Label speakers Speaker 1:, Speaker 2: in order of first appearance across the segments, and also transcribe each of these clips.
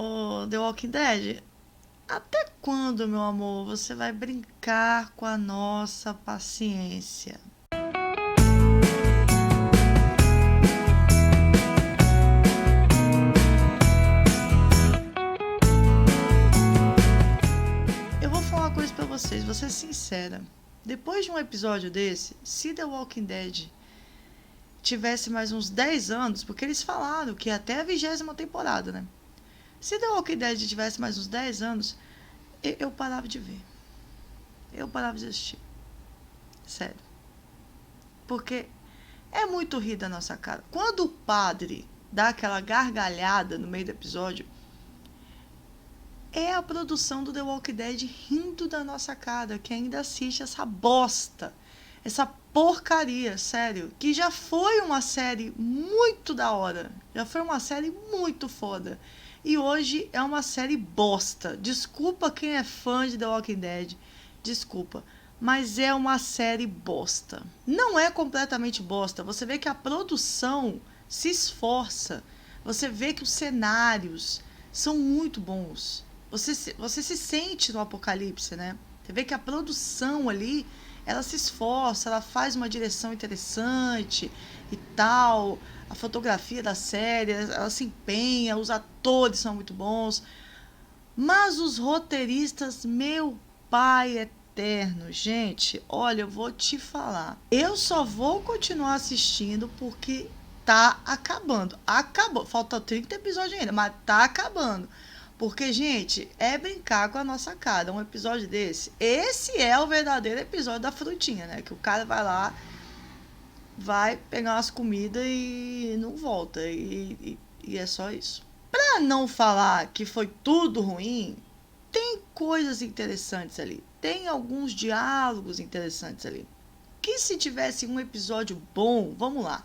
Speaker 1: Ô, The Walking Dead, até quando, meu amor, você vai brincar com a nossa paciência? Eu vou falar uma coisa pra vocês, vou ser sincera. Depois de um episódio desse, se The Walking Dead tivesse mais uns 10 anos, porque eles falaram que até a 20ª temporada, né? Se The Walking Dead tivesse mais uns 10 anos, eu parava de ver. Eu parava de assistir. Sério. Porque é muito rir da nossa cara. Quando o padre dá aquela gargalhada no meio do episódio, é a produção do The Walking Dead rindo da nossa cara, que ainda assiste essa bosta, essa porcaria, sério, que já foi uma série muito da hora, já foi uma série muito foda, e hoje é uma série bosta. Desculpa quem é fã de The Walking Dead, desculpa, mas é uma série bosta. Não é completamente bosta, você vê que a produção se esforça, você vê que os cenários são muito bons. Você se sente no apocalipse, né? Você vê que a produção ali, ela se esforça, ela faz uma direção interessante e tal. A fotografia da série, ela se empenha, os atores são muito bons. Mas os roteiristas, meu pai eterno, gente, olha, eu vou te falar. Eu só vou continuar assistindo porque tá acabando. Acabou. Falta 30 episódios ainda, mas tá acabando. Porque, gente, é brincar com a nossa cara. Um episódio desse. Esse é o verdadeiro episódio da frutinha, né? Que o cara vai lá, vai pegar umas comidas e não volta. E é só isso. Pra não falar que foi tudo ruim, tem coisas interessantes ali. Tem alguns diálogos interessantes ali. Que se tivesse um episódio bom, vamos lá.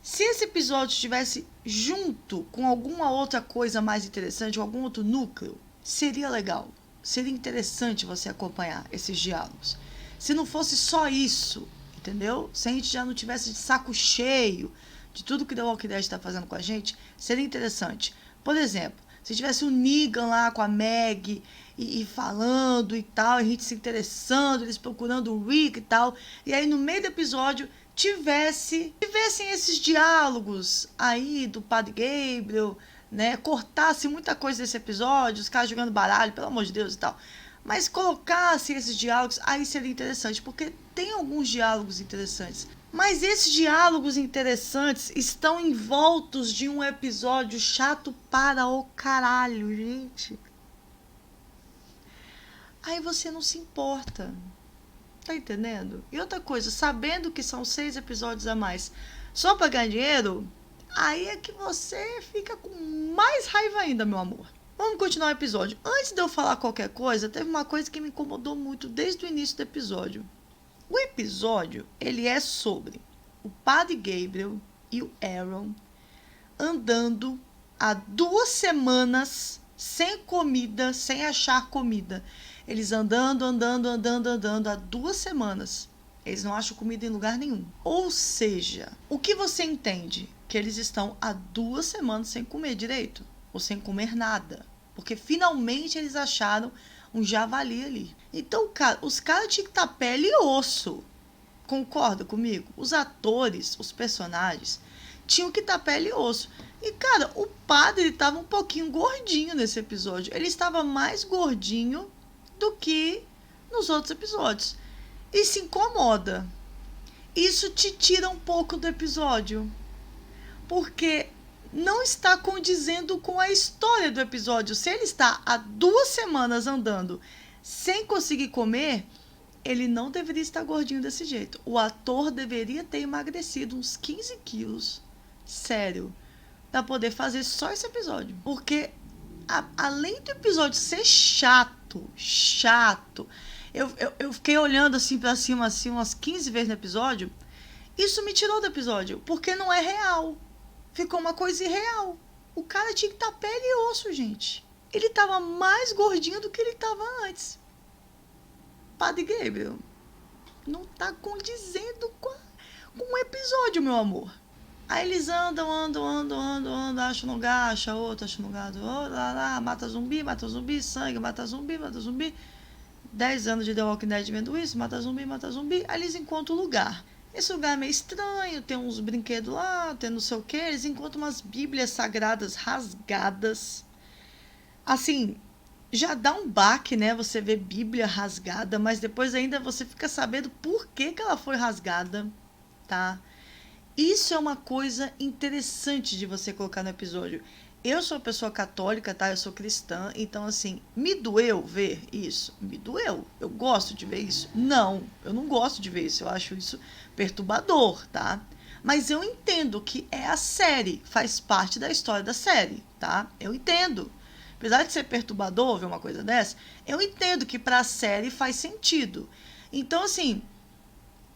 Speaker 1: Se esse episódio estivesse junto com alguma outra coisa mais interessante, ou algum outro núcleo, seria legal. Seria interessante você acompanhar esses diálogos. Se não fosse só isso, entendeu? Se a gente já não tivesse de saco cheio de tudo que The Walking Dead está fazendo com a gente, seria interessante. Por exemplo, se tivesse o Negan lá com a Meg e falando e tal, a gente se interessando, eles procurando o Rick e tal, e aí no meio do episódio tivessem esses diálogos aí do Padre Gabriel, né? Cortasse muita coisa desse episódio, os caras jogando baralho, pelo amor de Deus e tal. Mas colocasse esses diálogos, aí seria interessante, porque tem alguns diálogos interessantes. Mas esses diálogos interessantes estão envoltos de um episódio chato para o caralho, gente. Aí você não se importa. Tá entendendo? E outra coisa, sabendo que são 6 episódios a mais só pra ganhar dinheiro, aí é que você fica com mais raiva ainda, meu amor. Vamos continuar o episódio. Antes de eu falar qualquer coisa, teve uma coisa que me incomodou muito desde o início do episódio. O episódio, ele é sobre o Padre Gabriel e o Aaron andando há 2 semanas sem comida, sem achar comida. Eles andando há 2 semanas. Eles não acham comida em lugar nenhum. Ou seja, o que você entende? Que eles estão há 2 semanas sem comer direito. Ou sem comer nada. Porque finalmente eles acharam um javali ali. Então, cara, os caras tinham que estar pele e osso. Concorda comigo? Os atores, os personagens, tinham que estar pele e osso. E, cara, o padre estava um pouquinho gordinho nesse episódio. Ele estava mais gordinho do que nos outros episódios. E se incomoda. Isso te tira um pouco do episódio. Porque não está condizendo com a história do episódio. Se ele está há 2 semanas andando sem conseguir comer, ele não deveria estar gordinho desse jeito. O ator deveria ter emagrecido uns 15 quilos. Sério. Pra poder fazer só esse episódio. Porque, além do episódio ser chato, eu fiquei olhando assim pra cima assim, umas 15 vezes no episódio. Isso me tirou do episódio. Porque não é real. Ficou uma coisa irreal. O cara tinha que estar pele e osso, gente. Ele tava mais gordinho do que ele tava antes. Padre Gabriel, não tá condizendo com o episódio, meu amor. Aí eles andam, acham um lugar, acham outro, acham um lugar, lá, mata zumbi, sangue, mata zumbi. 10 anos de The Walking Dead vendo isso, mata zumbi. Aí eles encontram um lugar. Esse lugar é meio estranho, tem uns brinquedos lá, tem não sei o que. Eles encontram umas bíblias sagradas rasgadas. Assim, já dá um baque, né? Você vê Bíblia rasgada, mas depois ainda você fica sabendo por que ela foi rasgada, tá? Isso é uma coisa interessante de você colocar no episódio. Eu sou pessoa católica, tá? Eu sou cristã, então assim, me doeu ver isso? Me doeu. Eu gosto de ver isso? Não, eu não gosto de ver isso. Eu acho isso perturbador, tá? Mas eu entendo que é a série, faz parte da história da série, tá? Eu entendo. Apesar de ser perturbador ver uma coisa dessa, eu entendo que pra série faz sentido. Então, assim,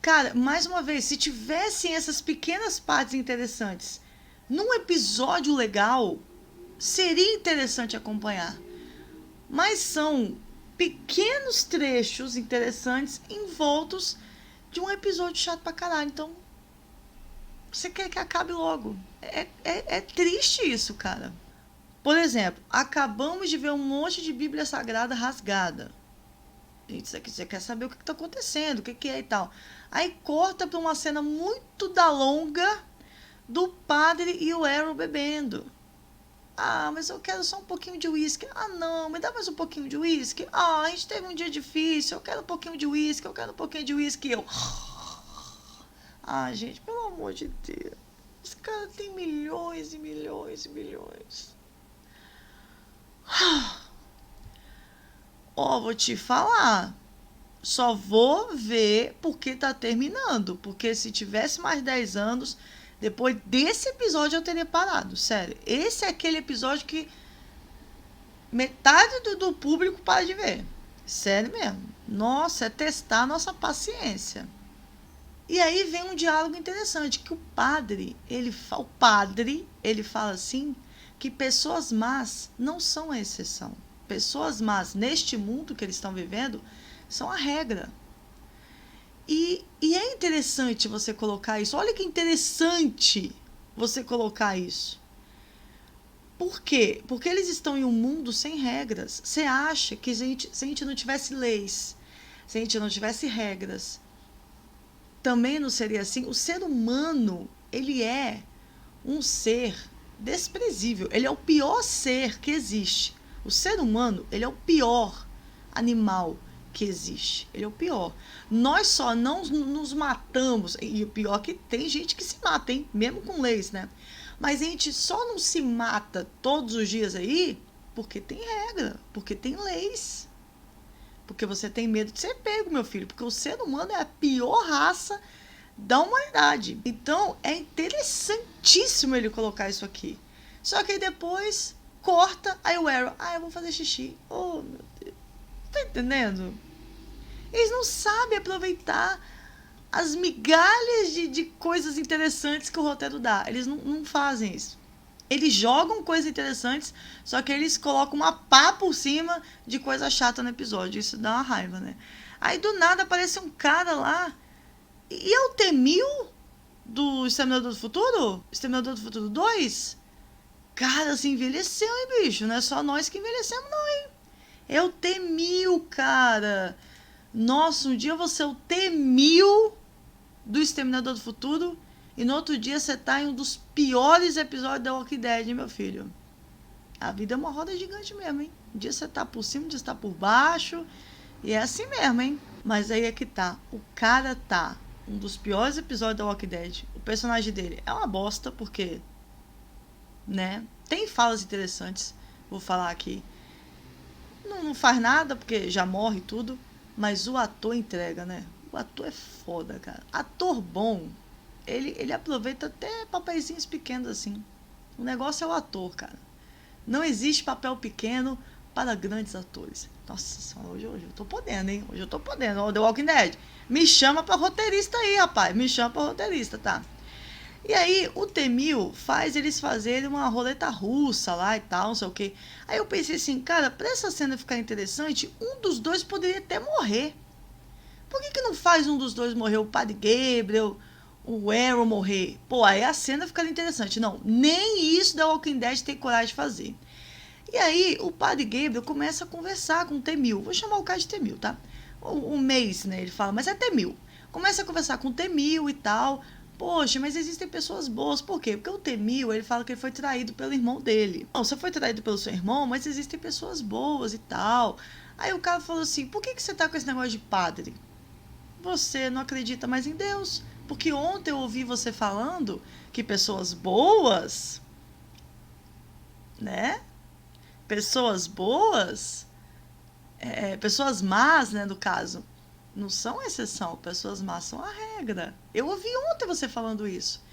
Speaker 1: cara, mais uma vez, se tivessem essas pequenas partes interessantes num episódio legal, seria interessante acompanhar. Mas são pequenos trechos interessantes envoltos de um episódio chato pra caralho. Então, você quer que acabe logo. É triste isso, cara. Por exemplo, acabamos de ver um monte de Bíblia Sagrada rasgada. Você quer saber o que está acontecendo, o que é e tal. Aí corta para uma cena muito da longa do padre e o Aaron bebendo. Ah, mas eu quero só um pouquinho de uísque. Ah, não, me dá mais um pouquinho de uísque. Ah, a gente teve um dia difícil, eu quero um pouquinho de uísque, eu quero um pouquinho de uísque. Eu... Ah, gente, pelo amor de Deus. Esse cara tem milhões e milhões e milhões. Ó, vou te falar. Só vou ver porque tá terminando. Porque se tivesse mais 10 anos, depois desse episódio eu teria parado. Sério. Esse é aquele episódio que metade do público para de ver. Sério mesmo. Nossa, é testar a nossa paciência. E aí vem um diálogo interessante, que o padre, ele fala assim, que pessoas más não são a exceção. Pessoas más neste mundo que eles estão vivendo são a regra. E é interessante você colocar isso. Olha que interessante você colocar isso. Por quê? Porque eles estão em um mundo sem regras. Você acha que se a gente não tivesse leis, se a gente não tivesse regras, também não seria assim? O ser humano, ele é um ser desprezível. Ele é o pior ser que existe. O ser humano, ele é o pior animal que existe. Ele é o pior. Nós só não nos matamos. E o pior é que tem gente que se mata, hein? Mesmo com leis, né? Mas a gente só não se mata todos os dias aí porque tem regra, porque tem leis. Porque você tem medo de ser pego, meu filho. Porque o ser humano é a pior raça da humanidade. Então, é interessantíssimo ele colocar isso aqui. Só que aí depois corta, aí o Arrow, eu vou fazer xixi. Oh, meu Deus. Tá entendendo? Eles não sabem aproveitar as migalhas de coisas interessantes que o roteiro dá. Eles não fazem isso. Eles jogam coisas interessantes, só que eles colocam uma pá por cima de coisa chata no episódio. Isso dá uma raiva, né? Aí do nada aparece um cara lá. E é o T-1000 do Exterminador do Futuro? Exterminador do Futuro 2? Cara, se envelheceu, hein, bicho? Não é só nós que envelhecemos, não, hein? É o T-1000, cara. Nossa, um dia você é o T-1000 do Exterminador do Futuro e no outro dia você tá em um dos piores episódios da Walking Dead, hein, meu filho? A vida é uma roda gigante mesmo, hein? Um dia você tá por cima, um dia você tá por baixo. E é assim mesmo, hein? Mas aí é que tá. O cara tá um dos piores episódios da Walking Dead. O personagem dele é uma bosta, porque, né? Tem falas interessantes, vou falar aqui. Não faz nada, porque já morre e tudo. Mas o ator entrega, né? O ator é foda, cara. Ator bom, ele aproveita até papeizinhos pequenos assim. O negócio é o ator, cara. Não existe papel pequeno para grandes atores. Nossa senhora, hoje eu tô podendo, hein? Hoje eu tô podendo. Ó, The Walking Dead, me chama pra roteirista aí, rapaz. Me chama pra roteirista, tá? E aí, o T-1000 faz eles fazerem uma roleta russa lá e tal, não sei o quê. Aí eu pensei assim, cara, pra essa cena ficar interessante, um dos dois poderia até morrer. Por que não faz um dos dois morrer? O Padre Gabriel, o Aaron morrer. Pô, aí a cena fica interessante. Não, nem isso The Walking Dead tem coragem de fazer. E aí o padre Gabriel começa a conversar com o T-1000. Vou chamar o cara de T-1000, tá? O Mace, né? Ele fala, mas é T-1000. Começa a conversar com o T-1000 e tal. Poxa, mas existem pessoas boas. Por quê? Porque o T-1000, ele fala que ele foi traído pelo irmão dele. Não, você foi traído pelo seu irmão, mas existem pessoas boas e tal. Aí o cara falou assim, por que você tá com esse negócio de padre? Você não acredita mais em Deus. Porque ontem eu ouvi você falando que pessoas boas, né? Pessoas boas, pessoas más, né, no caso, não são exceção. Pessoas más são a regra. Eu ouvi ontem você falando isso.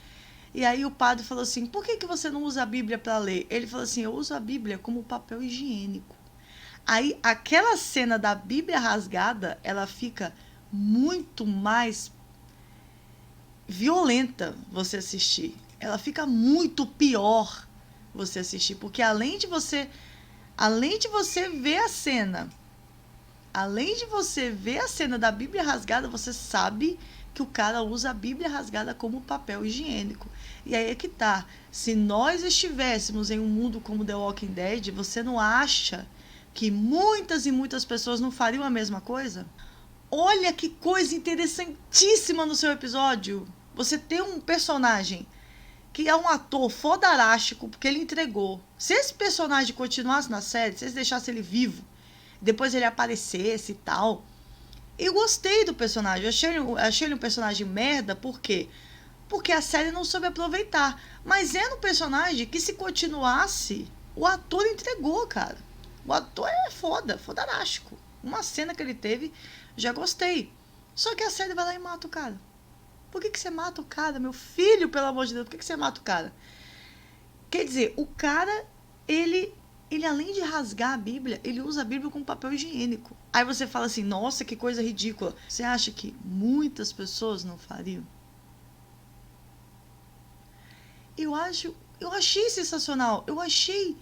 Speaker 1: E aí o padre falou assim, por que você não usa a Bíblia para ler? Ele falou assim, eu uso a Bíblia como papel higiênico. Aí aquela cena da Bíblia rasgada, ela fica muito mais violenta você assistir. Ela fica muito pior você assistir, porque além de você ver a cena, da Bíblia rasgada, você sabe que o cara usa a Bíblia rasgada como papel higiênico. E aí é que tá. Se nós estivéssemos em um mundo como The Walking Dead, você não acha que muitas e muitas pessoas não fariam a mesma coisa? Olha que coisa interessantíssima no seu episódio. Você tem um personagem que é um ator fodarástico, porque ele entregou. Se esse personagem continuasse na série, se eles deixassem ele vivo, depois ele aparecesse e tal, eu gostei do personagem. Eu achei ele um personagem merda, por quê? Porque a série não soube aproveitar. Mas era um personagem que, se continuasse, o ator entregou, cara. O ator é fodarástico. Uma cena que ele teve, já gostei. Só que a série vai lá e mata o cara. Por que você mata o cara, meu filho, pelo amor de Deus? Por que você mata o cara? Quer dizer, o cara, ele além de rasgar a Bíblia, ele usa a Bíblia como papel higiênico. Aí você fala assim, nossa, que coisa ridícula. Você acha que muitas pessoas não fariam? Eu achei sensacional. Eu achei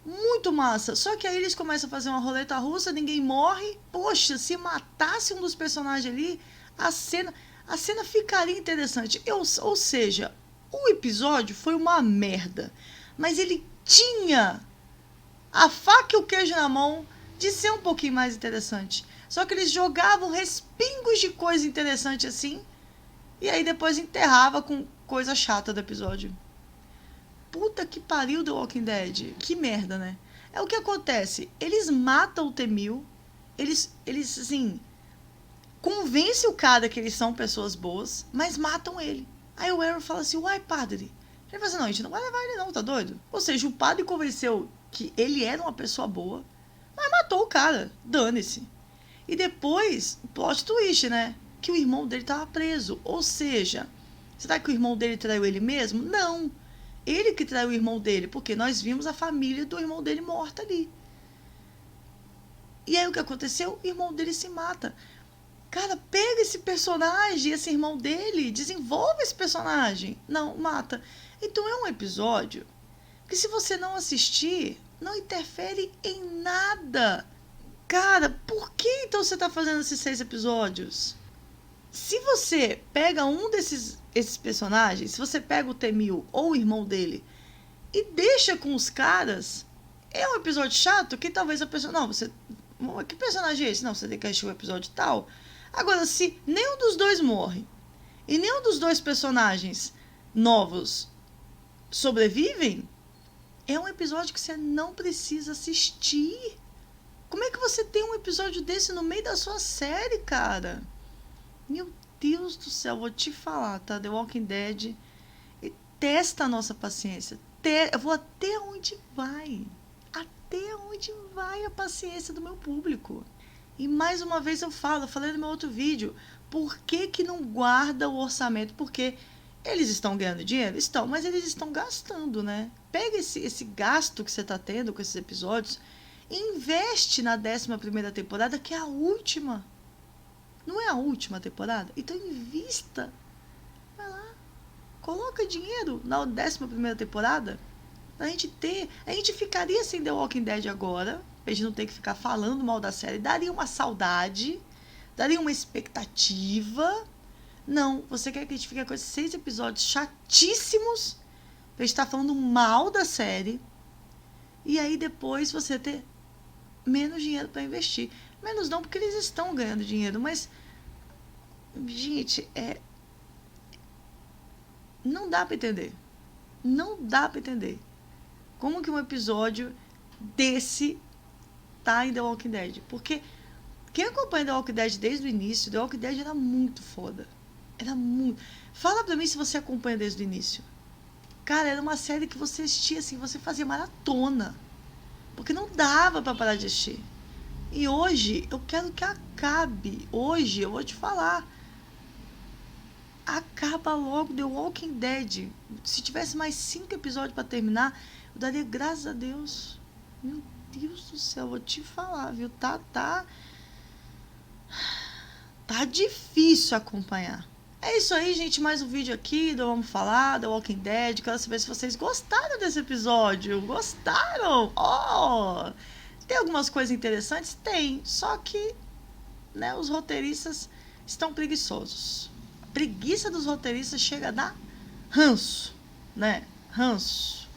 Speaker 1: muito massa. Só que aí eles começam a fazer uma roleta russa, ninguém morre. Poxa, se matasse um dos personagens ali, a cena ficaria interessante. Ou seja, o episódio foi uma merda. Mas ele tinha a faca e o queijo na mão de ser um pouquinho mais interessante. Só que eles jogavam respingos de coisa interessante assim, e aí depois enterrava com coisa chata do episódio. Puta que pariu, The Walking Dead. Que merda, né? É o que acontece. Eles matam o T-1000. Eles assim, convencem o cara que eles são pessoas boas, mas matam ele. Aí o Aaron fala assim, uai, padre. Ele fala assim, não, a gente não vai levar ele não, tá doido? Ou seja, o padre convenceu que ele era uma pessoa boa, mas matou o cara. Dane-se. E depois, plot twist, né? Que o irmão dele tava preso. Ou seja, será que o irmão dele traiu ele mesmo? Não. Ele que traiu o irmão dele, porque nós vimos a família do irmão dele morta ali. E aí o que aconteceu? O irmão dele se mata. Cara, pega esse personagem, esse irmão dele, desenvolve esse personagem. Não, mata. Então é um episódio que, se você não assistir, não interfere em nada. Cara, por que então você tá fazendo esses 6 episódios? Se você pega um esses personagens, se você pega o T-1000 ou o irmão dele e deixa com os caras, é um episódio chato que talvez a pessoa... Não, você... Que personagem é esse? Não, você tem que assistir o episódio tal. Agora, se nenhum dos dois morre e nenhum dos dois personagens novos sobrevivem, é um episódio que você não precisa assistir. Como é que você tem um episódio desse no meio da sua série, cara? Meu Deus do céu, vou te falar, tá? The Walking Dead testa a nossa paciência. Eu vou até onde vai. Até onde vai a paciência do meu público. E mais uma vez eu falei no meu outro vídeo, por que não guarda o orçamento? Porque eles estão ganhando dinheiro? Estão, mas eles estão gastando, né? Pega esse gasto que você está tendo com esses episódios e investe na 11ª temporada, que é a última. Não é a última temporada? Então invista. Vai lá. Coloca dinheiro na 11ª temporada. Pra gente ter... A gente ficaria sem The Walking Dead agora. A gente não tem que ficar falando mal da série. Daria uma saudade. Daria uma expectativa. Não, você quer que a gente fique com esses 6 episódios chatíssimos pra gente estar falando mal da série e aí depois você ter menos dinheiro para investir. Menos não, porque eles estão ganhando dinheiro, mas gente, não dá para entender. Não dá para entender como que um episódio desse tá em The Walking Dead. Porque quem acompanha The Walking Dead desde o início, The Walking Dead era muito foda. Era muito. Fala pra mim se você acompanha desde o início. Cara, era uma série que você assistia assim, você fazia maratona. Porque não dava pra parar de assistir. E hoje eu quero que acabe. Hoje eu vou te falar. Acaba logo The Walking Dead. Se tivesse mais 5 episódios pra terminar, eu daria graças a Deus. Meu Deus do céu, vou te falar, viu? Tá difícil acompanhar. É isso aí, gente. Mais um vídeo aqui do Vamos Falar, da Walking Dead. Quero saber se vocês gostaram desse episódio. Gostaram? Oh! Tem algumas coisas interessantes? Tem. Só que, né, os roteiristas estão preguiçosos. A preguiça dos roteiristas chega a dar ranço, né? Ranço.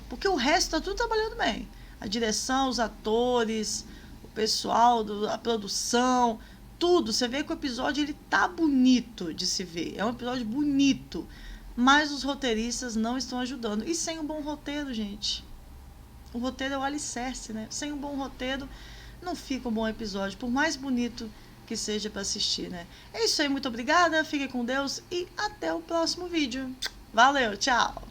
Speaker 1: Porque o resto tá tudo trabalhando bem. A direção, os atores, o pessoal, a produção... tudo, você vê que o episódio ele tá bonito de se ver, é um episódio bonito, mas os roteiristas não estão ajudando, e sem um bom roteiro, gente, o roteiro é o alicerce, né? Sem um bom roteiro não fica um bom episódio, por mais bonito que seja para assistir, né? É isso aí, muito obrigada, fiquem com Deus e até o próximo vídeo. Valeu, tchau!